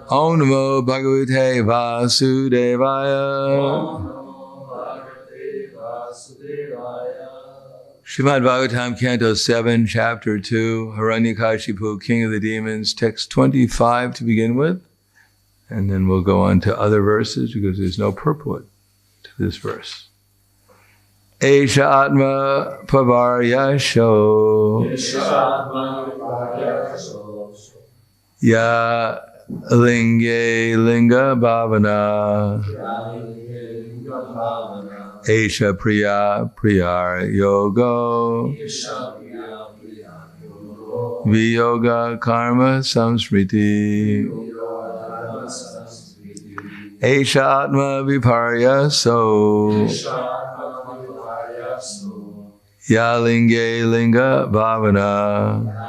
Om Namo Bhagavate Vasudevaya. Srimad Bhagavatam, Canto 7, Chapter 2, Hiranyakashipu, King of the Demons, text 25 to begin with. And then we'll go on to other verses because there's no purport to this verse. Esha Atma Pavaryasho Ya Linge Linga Bhavana Esha Priya Priyar Yogo Viyoga Karma Samsmriti Esha Atma Viparyaso Ya Linge Linga Bhavana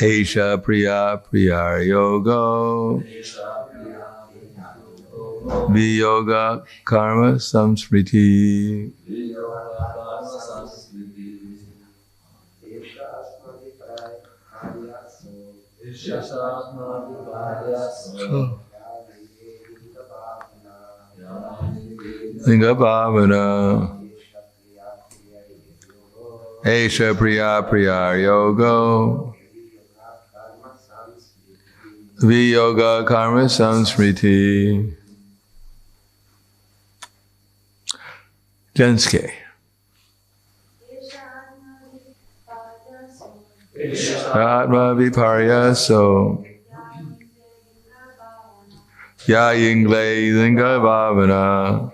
Esha Priya Priyar Yogo Viyoga Karma Samsmriti. Linga Bhavana Esha Priya Priyar Yogo Viyoga Karma Samsmriti. Jenske. Atma Viparyaso Ya Yingle Linga Bhavana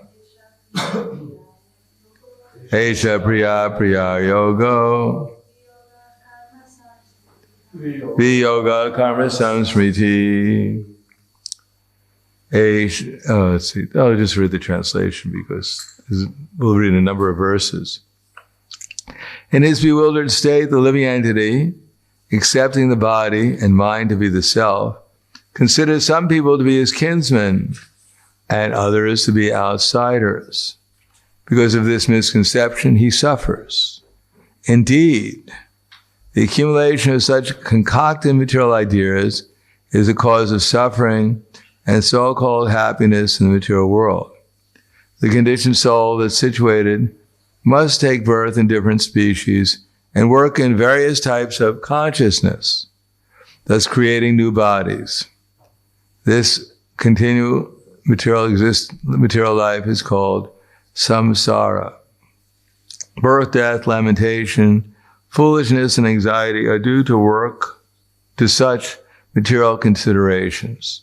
Esha Priya Priya Yogo Viyoga Karma Samsmriti. Let's see. I'll just read the translation because we'll read a number of verses. In his bewildered state, the living entity, accepting the body and mind to be the self, considers some people to be his kinsmen and others to be outsiders. Because of this misconception, he suffers. Indeed, the accumulation of such concocted material ideas is a cause of suffering and so-called happiness in the material world. The conditioned soul that's situated must take birth in different species and work in various types of consciousness, thus creating new bodies. This continual material life is called samsara. Birth, death, lamentation, foolishness, and anxiety are due to such material considerations.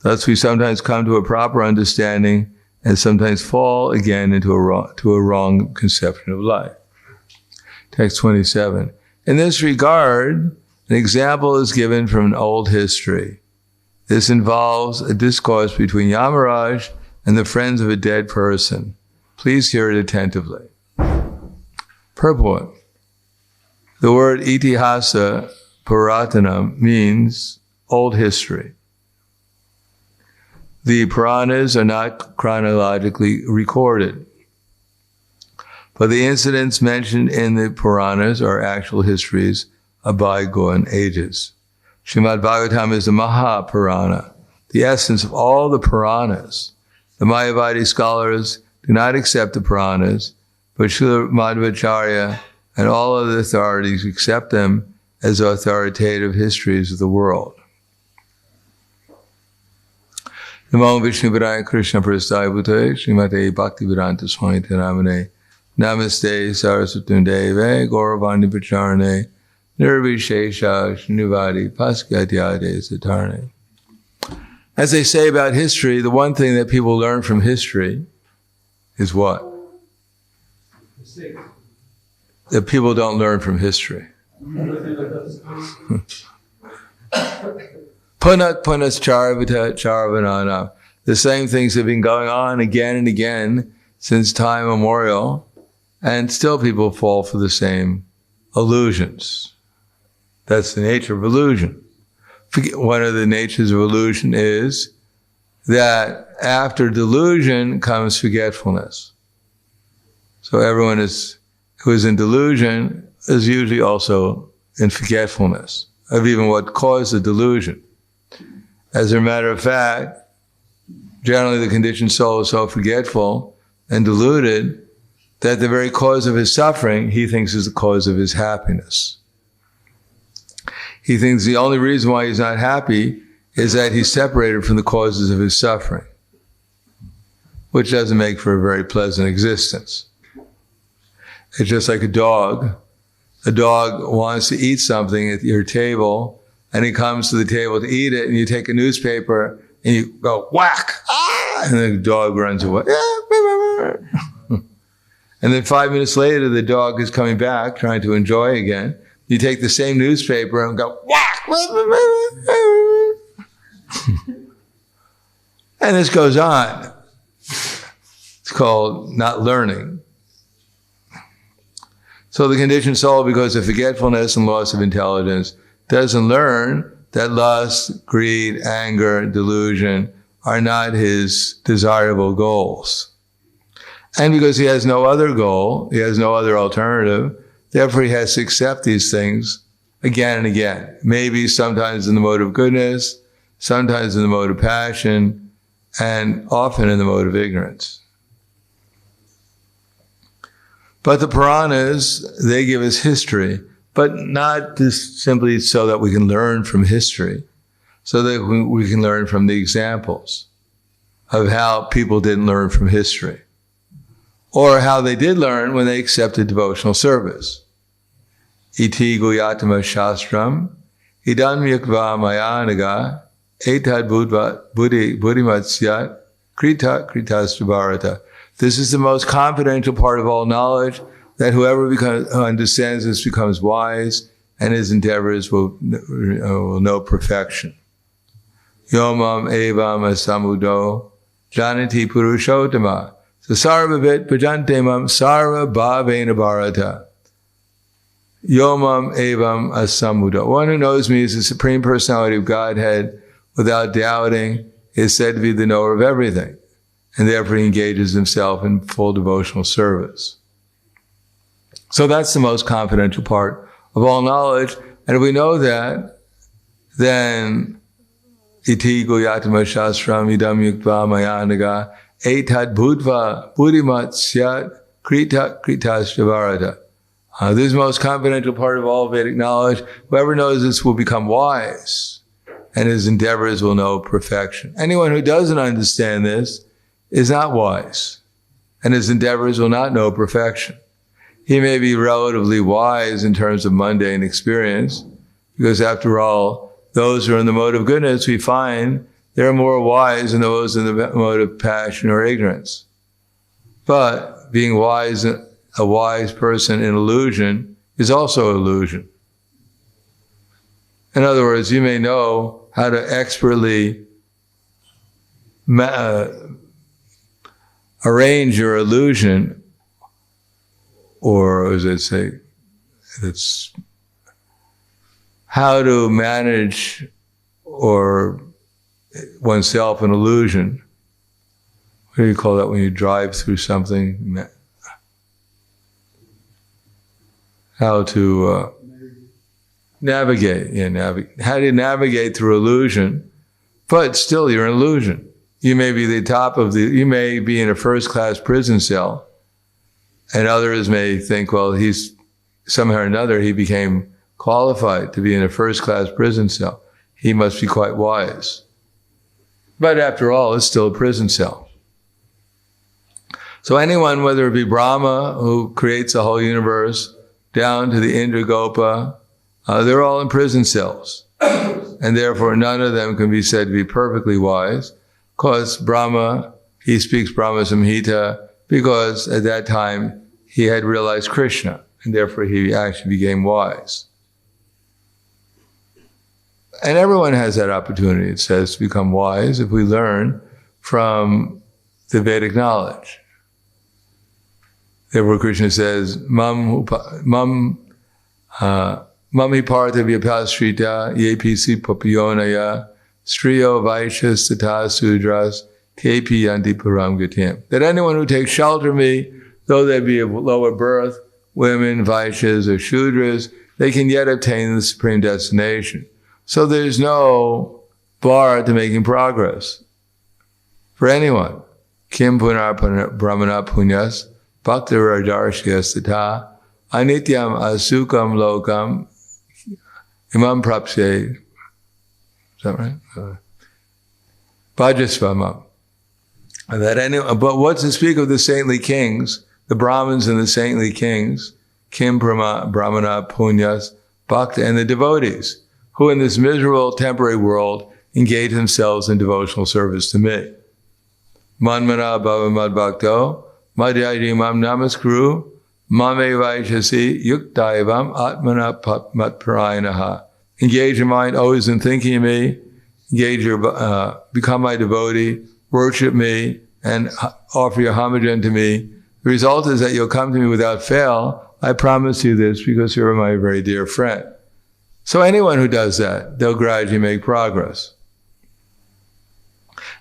Thus we sometimes come to a proper understanding and sometimes fall again into a wrong conception of life. Text 27. In this regard, an example is given from an old history. This involves a discourse between Yamaraj and the friends of a dead person. Please hear it attentively. Purport. The word itihasa Puratanam means old history. The Puranas are not chronologically recorded, but the incidents mentioned in the Puranas are actual histories of bygone ages. Srimad Bhagavatam is the Mahapurana, the essence of all the Puranas. The Mayavadi scholars do not accept the Puranas, but Srila Madhvacharya and all other authorities accept them as authoritative histories of the world. Namo Vishnu Padaya Krishna Prasthaya Bhutale Srimate Bhaktivedanta Swami Namane Namaste Saraswati Deve Gauravani Pacharane Nirvishesha Shnuvadi Paskatyade Satarne. As they say about history, the one thing that people learn from history is what? That people don't learn from history. Punat punas charvita charvanana. The same things have been going on again and again since time immemorial, and still people fall for the same illusions. That's the nature of illusion. One of the natures of illusion is that after delusion comes forgetfulness. So everyone who is in delusion is usually also in forgetfulness of even what caused the delusion. As a matter of fact, generally the conditioned soul is so forgetful and deluded that the very cause of his suffering he thinks is the cause of his happiness. He thinks the only reason why he's not happy is that he's separated from the causes of his suffering, which doesn't make for a very pleasant existence. It's just like a dog. A dog wants to eat something at your table, and he comes to the table to eat it, and you take a newspaper, and you go, whack! Ah! And the dog runs away. And then 5 minutes later, the dog is coming back, trying to enjoy again. You take the same newspaper and go, whack! And this goes on. It's called not learning. So the conditioned soul, because of forgetfulness and loss of intelligence, doesn't learn that lust, greed, anger, delusion are not his desirable goals. And because he has no other goal, he has no other alternative, therefore he has to accept these things again and again. Maybe sometimes in the mode of goodness, sometimes in the mode of passion, and often in the mode of ignorance. But the Puranas, they give us history, but not just simply so that we can learn from history, so that we can learn from the examples of how people didn't learn from history, or how they did learn when they accepted devotional service. Iti guyatama shastram, idam yukva mayanaga, etad buddhimatsyat, kritas bharata. This is the most confidential part of all knowledge, that whoever understands this becomes wise, and his endeavors will know perfection. Yomam evam asamudo janati purushottama. So sarvavit bhajante mam sarva bhavena bharata. Yomam evam asamudo. One who knows me as the Supreme Personality of Godhead without doubting is said to be the knower of everything, and therefore he engages himself in full devotional service. So that's the most confidential part of all knowledge. And if we know that, then iti guyatama shastram idam yukva mayanaga etad budva buddhimat syat kritas bharata. This is the most confidential part of all Vedic knowledge. Whoever knows this will become wise, and his endeavors will know perfection. Anyone who doesn't understand this is not wise, and his endeavors will not know perfection. He may be relatively wise in terms of mundane experience, because after all, those who are in the mode of goodness, we find they're more wise than those in the mode of passion or ignorance. But being wise, a wise person in illusion is also illusion. In other words, you may know how to expertly arrange your illusion, or as I say, it's how to manage or oneself an illusion. What do you call that when you drive through something? How to navigate. How do you navigate through illusion? But still, you're an illusion. You may be you may be in a first-class prison cell, and others may think, well, he's somehow or another, he became qualified to be in a first-class prison cell. He must be quite wise. But after all, it's still a prison cell. So anyone, whether it be Brahma, who creates the whole universe, down to the Indragopa, they're all in prison cells. And therefore, none of them can be said to be perfectly wise, because Brahma, he speaks Brahma Samhita, because at that time he had realized Krishna, and therefore he actually became wise. And everyone has that opportunity, it says, to become wise if we learn from the Vedic knowledge. Therefore Krishna says, Mam hi partha vyapasrita yepisi papayonaya striyo vaishas tata sudras kepi yanti param gatim. That anyone who takes shelter of me, though they be of lower birth, women, vaishyas, or shudras, they can yet obtain the supreme destination. So there's no bar to making progress for anyone. Kim punar brahmana punyas bhakti rajarshyas tata anityam asukam lokam imam prapse. Is that right? Bhajasvamam. But what to speak of the saintly kings, the Brahmins and the saintly kings, Kim Brahmana Punyas, Bhakta, and the devotees, who in this miserable temporary world engage themselves in devotional service to me. Manmana Bhava Mad Bhakto, Madhyayadi Mam Namaskuru, Mame Vaishasi, Yuktaivam Atmana Matparayanaha. Engage your mind always in thinking of me, become my devotee, worship me, and offer your homage unto me. The result is that you'll come to me without fail. I promise you this because you're my very dear friend. So anyone who does that, they'll gradually make progress.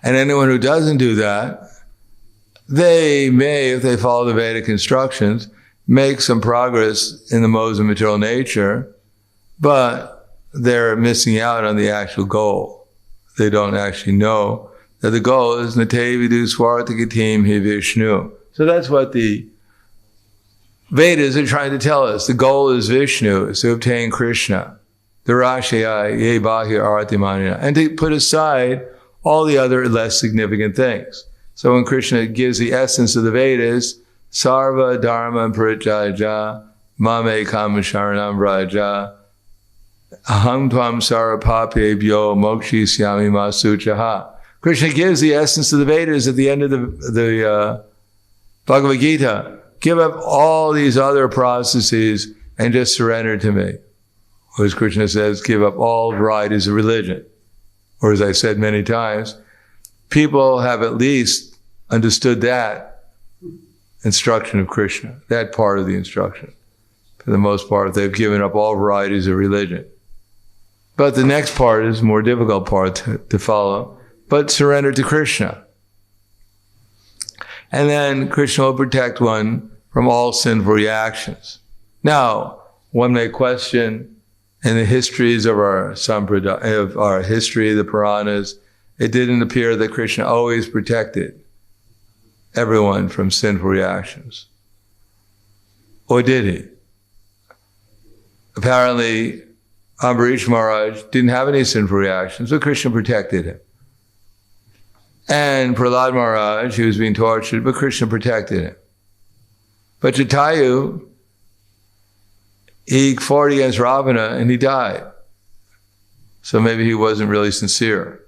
And anyone who doesn't do that, they may, if they follow the Vedic instructions, make some progress in the modes of material nature, but they're missing out on the actual goal. They don't actually know that the goal is Nate Vidu Swartakatim Hi Vishnu. So that's what the Vedas are trying to tell us. The goal is Vishnu, is to obtain Krishna, the Rashaya Ye Bahya Artimanina, and to put aside all the other less significant things. So when Krishna gives the essence of the Vedas, Sarva Dharma Parityajya Mame Kama Sharanam Vraja Aham Tvam Sarapapebhyo Mokshisyami Masuchaha. Krishna gives the essence of the Vedas at the end of the Bhagavad Gita. Give up all these other processes and just surrender to me. Or as Krishna says, give up all varieties of religion. Or as I said many times, people have at least understood that instruction of Krishna, that part of the instruction. For the most part, they've given up all varieties of religion. But the next part is a more difficult part to follow. But surrender to Krishna. And then Krishna will protect one from all sinful reactions. Now, one may question in the histories of our history, the Puranas, it didn't appear that Krishna always protected everyone from sinful reactions. Or did he? Apparently, Ambarish Maharaj didn't have any sinful reactions, but Krishna protected him. And Prahlad Maharaj, he was being tortured, but Krishna protected him. But Jatayu, he fought against Ravana and he died. So maybe he wasn't really sincere.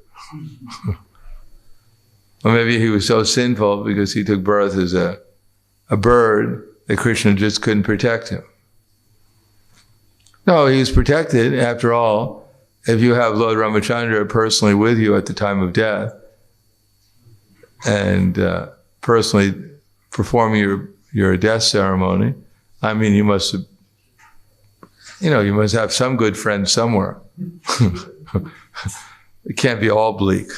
Or maybe he was so sinful because he took birth as a bird that Krishna just couldn't protect him. No, he was protected. After all, if you have Lord Ramachandra personally with you at the time of death, and personally performing your death ceremony, I mean, you must have some good friends somewhere. It can't be all bleak.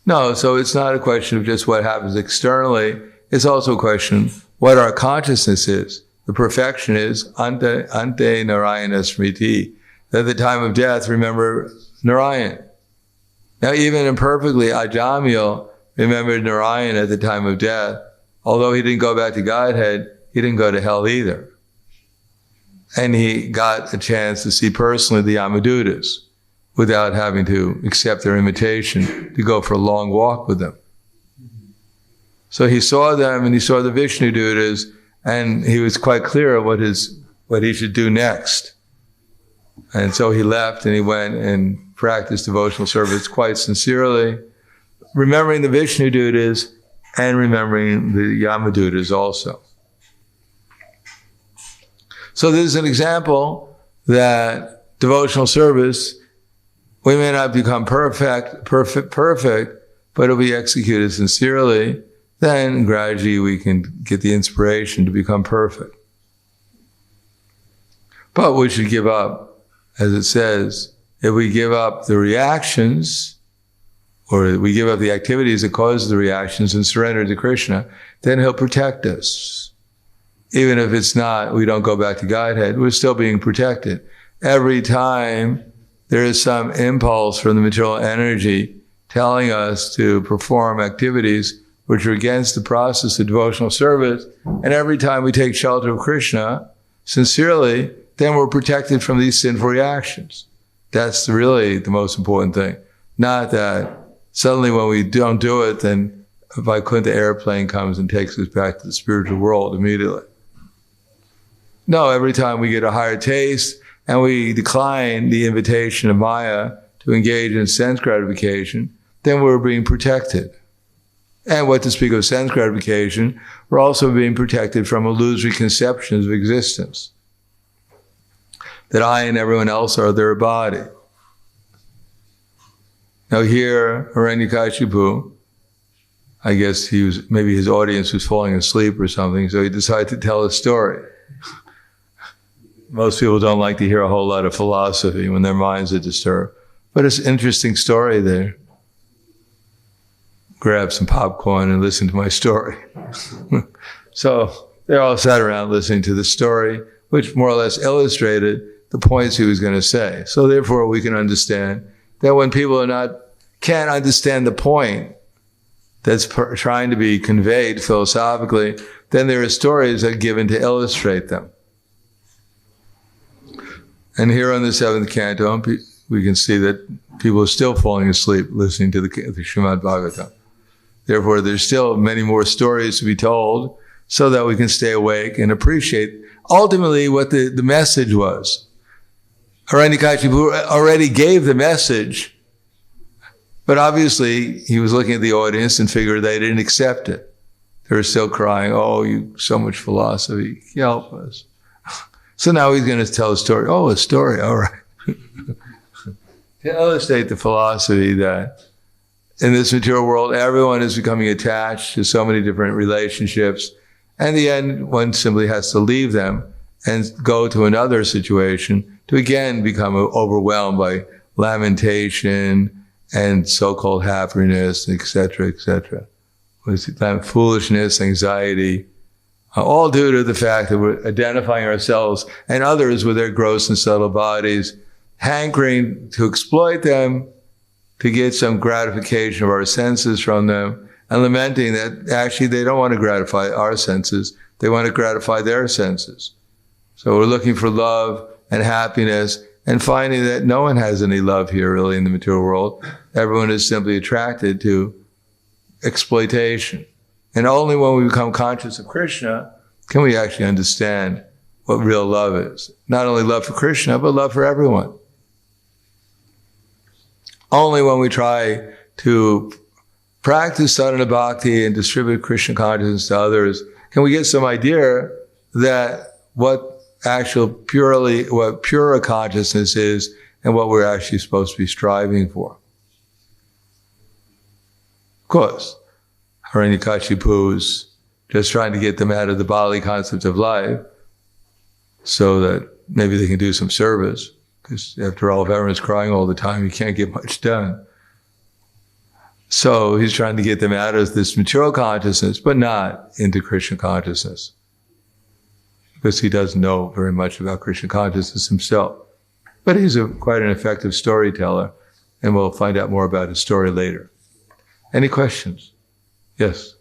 No, so it's not a question of just what happens externally. It's also a question what our consciousness is. The perfection is ante Narayana smriti. At the time of death, remember Narayan. Now, even imperfectly, Ajamil remembered Narayan at the time of death. Although he didn't go back to Godhead, he didn't go to hell either. And he got a chance to see personally the Yamadutas without having to accept their invitation to go for a long walk with them. So he saw them and he saw the Vishnu Dutas, and he was quite clear what he should do next. And so he left and he went and practiced devotional service quite sincerely, remembering the Vishnu Dutas and remembering the Yamadutas also. So this is an example that devotional service, we may not become perfect, but it'll be executed sincerely. Then gradually we can get the inspiration to become perfect. But we should give up, as it says, if we give up the reactions, or we give up the activities that cause the reactions and surrender to Krishna, then he'll protect us. Even if it's not, we don't go back to Godhead, we're still being protected. every time there is some impulse from the material energy telling us to perform activities which are against the process of devotional service, and every time we take shelter of Krishna sincerely, then we're protected from these sinful reactions. That's really the most important thing. Not that suddenly when we don't do it, then Vaikuntha airplane comes and takes us back to the spiritual world immediately. No, every time we get a higher taste and we decline the invitation of Maya to engage in sense gratification, then we're being protected. And what to speak of sense gratification, we're also being protected from illusory conceptions of existence. That I and everyone else are their body. Now here, Hiranyakashipu, I guess maybe his audience was falling asleep or something, so he decided to tell a story. Most people don't like to hear a whole lot of philosophy when their minds are disturbed. But it's an interesting story there. Grab some popcorn and listen to my story. So they all sat around listening to the story, which more or less illustrated the points he was going to say. So therefore we can understand that when people can't understand the point that's trying to be conveyed philosophically, then there are stories that are given to illustrate them. And here on the 7th canto, we can see that people are still falling asleep listening to the Srimad Bhagavatam. Therefore, there's still many more stories to be told so that we can stay awake and appreciate ultimately what the message was. Hiranyakashipu already gave the message, but obviously he was looking at the audience and figured they didn't accept it. They were still crying, "Oh, you so much philosophy, help us." So now he's going to tell a story. Oh, a story, all right. To illustrate the philosophy that in this material world, everyone is becoming attached to so many different relationships. And in the end, one simply has to leave them and go to another situation to again become overwhelmed by lamentation and so-called happiness, etc., etc. With foolishness, anxiety, all due to the fact that we're identifying ourselves and others with their gross and subtle bodies, hankering to exploit them, to get some gratification of our senses from them, and lamenting that actually they don't want to gratify our senses, they want to gratify their senses. So we're looking for love and happiness and finding that no one has any love here really in the material world. Everyone is simply attracted to exploitation. And only when we become conscious of Krishna can we actually understand what real love is. Not only love for Krishna, but love for everyone. Only when we try to practice sadhana bhakti and distribute Krishna consciousness to others can we get some idea that what pure consciousness is and what we're actually supposed to be striving for. Of course, Hiranyakashipu's just trying to get them out of the bodily concept of life so that maybe they can do some service. Because after all, if everyone's crying all the time, you can't get much done. So he's trying to get them out of this material consciousness, but not into Krishna consciousness. Because he doesn't know very much about Krishna consciousness himself. But he's quite an effective storyteller, and we'll find out more about his story later. Any questions? Yes?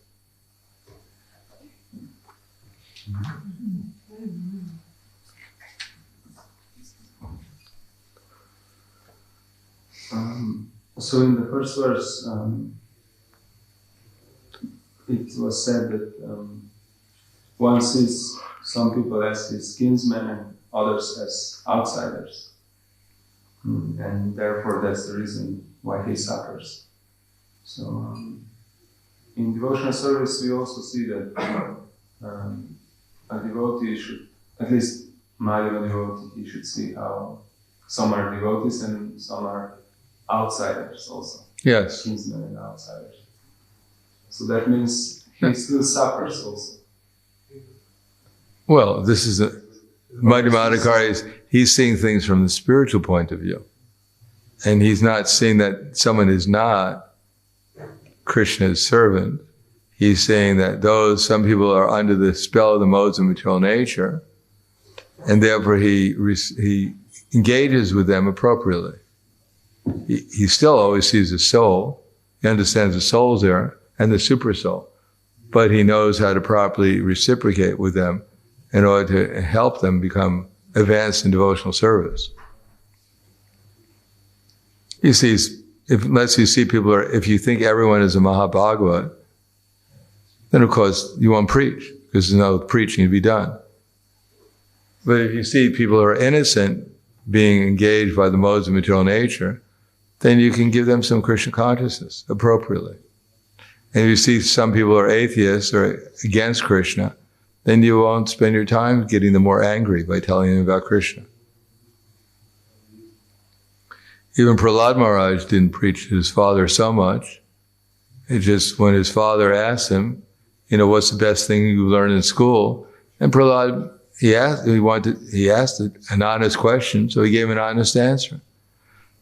So in the first verse, it was said that one sees some people as his kinsmen and others as outsiders. And therefore that's the reason why he suffers. So in devotional service we also see that a devotee should, at least Mayava devotee, he should see how some are devotees and some are outsiders also. Yes. Kinsmen and outsiders. So that means he still suffers also. Well, this is Madhyamadikari, he's seeing things from the spiritual point of view. And he's not seeing that someone is not Krishna's servant. He's saying that some people are under the spell of the modes of material nature, and therefore he engages with them appropriately. He still always sees the soul. He understands the soul's there and the super soul. But he knows how to properly reciprocate with them in order to help them become advanced in devotional service. He sees, unless you see people if you think everyone is a Mahabhagavat, then of course you won't preach, because there's no preaching to be done. But if you see people who are innocent being engaged by the modes of material nature, then you can give them some Krishna consciousness appropriately. And if you see some people who are atheists or against Krishna, then you won't spend your time getting them more angry by telling them about Krishna. Even Prahlad Maharaj didn't preach to his father so much. It just, when his father asked him, what's the best thing you learned in school? And Prahlad, he asked an honest question, so he gave an honest answer.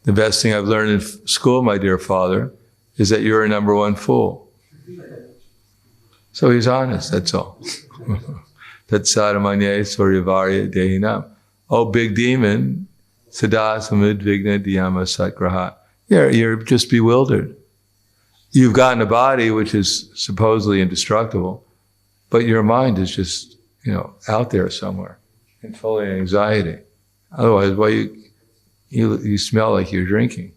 The best thing I've learned in school, my dear father, is that you're a number one fool. So he's honest, that's all. That's sadhamanye suryavarya dehinam. Oh, big demon, sada samudvigna dhyama satgraha. You're just bewildered. You've gotten a body which is supposedly indestructible, but your mind is just, out there somewhere and full of anxiety. Otherwise, you smell like you're drinking.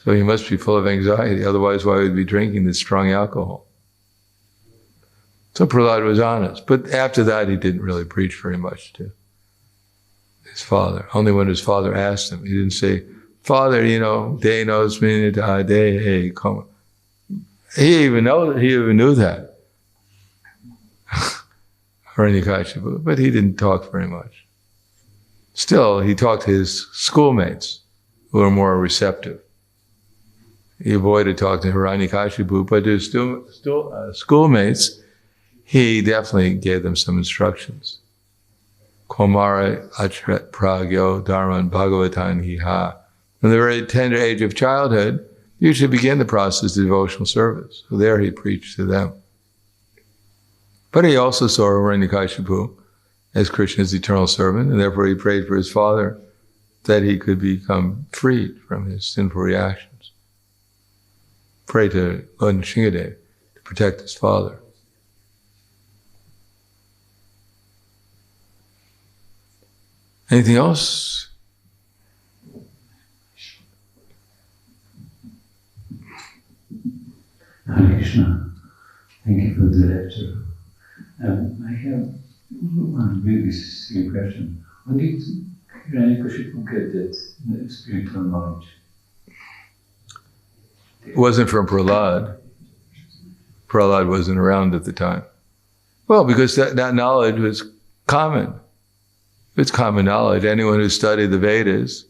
So you must be full of anxiety. Otherwise, why would you be drinking this strong alcohol? So Prahlad was honest. But after that, he didn't really preach very much to his father. Only when his father asked him. He didn't say, Father, de nos minita de hey, come. He even knew that. Hiranyakashipu, but he didn't talk very much. Still, he talked to his schoolmates who were more receptive. He avoided talking to Hiranyakashipu, but to his schoolmates, he definitely gave them some instructions. Komara achret pragyo dharman bhagavatan hiha. From the very tender age of childhood, you should begin the process of devotional service. So there he preached to them. But he also saw Hiranyakashipu as Krishna's eternal servant, and therefore he prayed for his father that he could become freed from his sinful reactions. Pray to Lord Nrsimhadev to protect his father. Anything else? Hare Krishna. Thank you for the lecture. I have one really silly question. When did Hiranyakashipu get that spiritual knowledge? It wasn't from Prahlad. Prahlad wasn't around at the time. Well, because that knowledge was common. It's common knowledge. Anyone who studied the Vedas,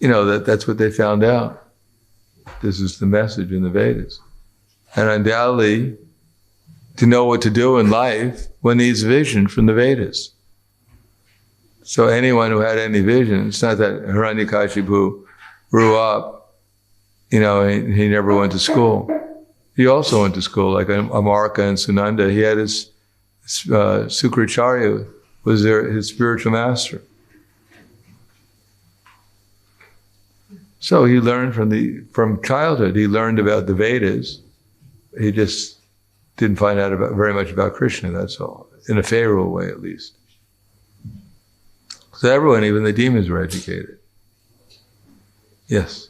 that's what they found out. This is the message in the Vedas. And undoubtedly, to know what to do in life, one needs vision from the Vedas. So anyone who had any vision, it's not that Hiranyakashipu grew up, he never went to school. He also went to school, like Amarka and Sunanda. He had his Sukracharya was his spiritual master. So he learned from childhood. He learned about the Vedas. He just didn't find out very much about Krishna, that's all. In a favorable way, at least. So everyone, even the demons, were educated. Yes?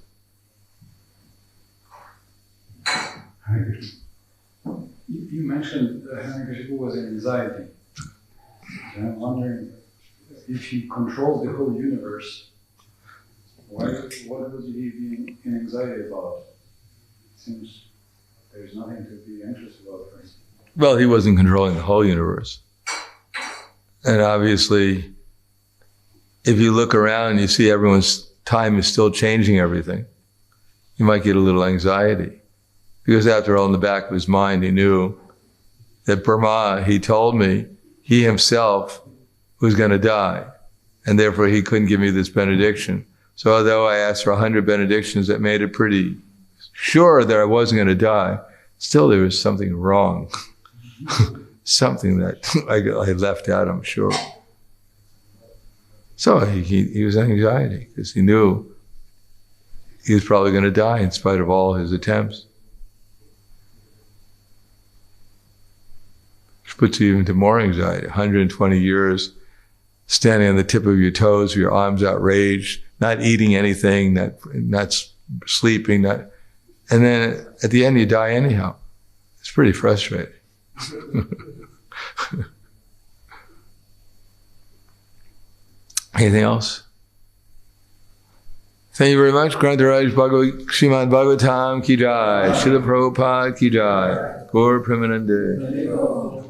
You mentioned that Hiranyakashipu was in anxiety. And I'm wondering, if he controlled the whole universe, what would he be in anxiety about? It seems there's nothing to be anxious about for him. Well, he wasn't controlling the whole universe. And obviously, if you look around and you see everyone's time is still changing everything, you might get a little anxiety. Because after all, in the back of his mind, he knew that Brahma, he told me, he himself was going to die. And therefore, he couldn't give me this benediction. So although I asked for 100 benedictions that made it pretty sure that I wasn't going to die, still there was something wrong. Something that I left out, I'm sure. So he was in anxiety because he knew he was probably going to die in spite of all his attempts. Which puts you into more anxiety. 120 years standing on the tip of your toes, with your arms outraged, not eating anything, not sleeping, and then at the end you die anyhow. It's pretty frustrating. Anything else? Thank you very much. Grantaraj Srimad Bhagavatam ki jai. Srila Prabhupada ki jai. Gaur Premanande.